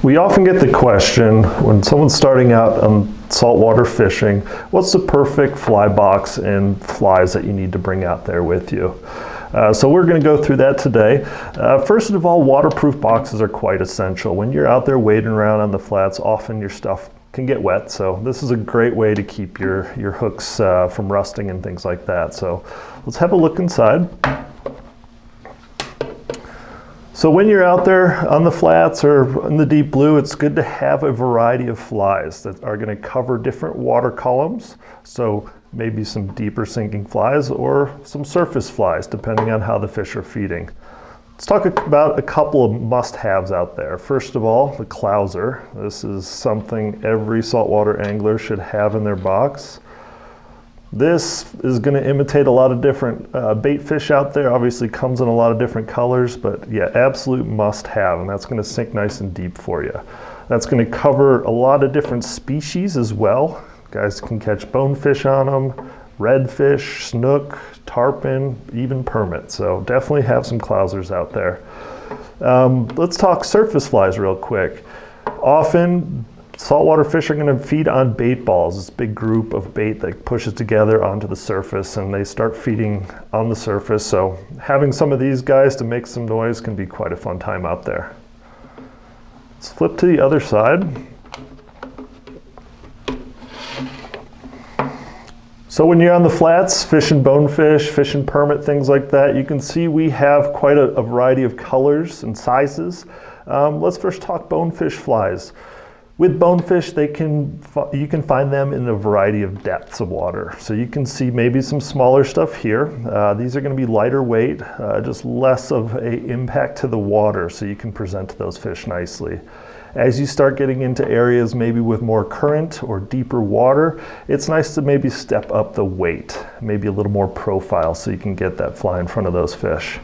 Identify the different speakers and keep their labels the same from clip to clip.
Speaker 1: We often get the question when someone's starting out on saltwater fishing, what's the perfect fly box and flies that you need to bring out there with you? So we're going to go through that today. First of all, waterproof boxes are quite essential. When you're out there wading around on the flats, often your stuff can get wet, so this is a great way to keep your hooks from rusting and things like that. So let's have a look inside. So when you're out there on the flats or in the deep blue, it's good to have a variety of flies that are going to cover different water columns. So maybe some deeper sinking flies or some surface flies, depending on how the fish are feeding. Let's talk about a couple of must-haves out there. First of all, the clouser. This is something every saltwater angler should have in their box. This is going to imitate a lot of different bait fish out there. Obviously comes in a lot of different colors, but yeah, absolute must-have, and that's going to sink nice and deep for you. That's going to cover a lot of different species as well. Guys can catch bonefish on them, redfish, snook, tarpon, even permit. So definitely have some clousers out there. Let's talk surface flies real quick. Often saltwater fish are going to feed on bait balls, this big group of bait that pushes together onto the surface, and they start feeding on the surface. So having some of these guys to make some noise can be quite a fun time out there. Let's flip to the other side. So when you're on the flats, fishing bonefish, fishing permit, things like that, you can see we have quite a variety of colors and sizes. Let's first talk bonefish flies. With bonefish, you can find them in a variety of depths of water. So you can see maybe some smaller stuff here. These are going to be lighter weight, just less of an impact to the water, so you can present those fish nicely. As you start getting into areas maybe with more current or deeper water, it's nice to maybe step up the weight, maybe a little more profile, so you can get that fly in front of those fish.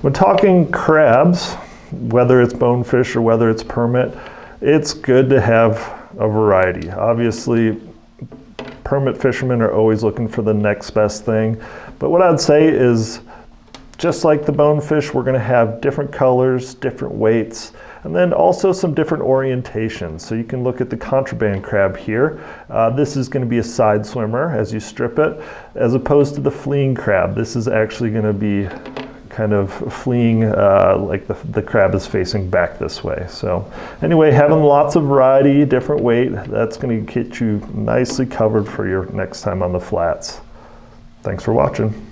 Speaker 1: When talking crabs, whether it's bonefish or whether it's permit, it's good to have a variety. Obviously, permit fishermen are always looking for the next best thing, but what I'd say is, just like the bonefish, we're going to have different colors, different weights, and then also some different orientations. So you can look at the contraband crab here. This is going to be a side swimmer as you strip it, as opposed to the fleeing crab. This is actually going to be kind of fleeing like the crab is facing back this way. So anyway, having lots of variety, different weight, that's going to get you nicely covered for your next time on the flats. Thanks for watching.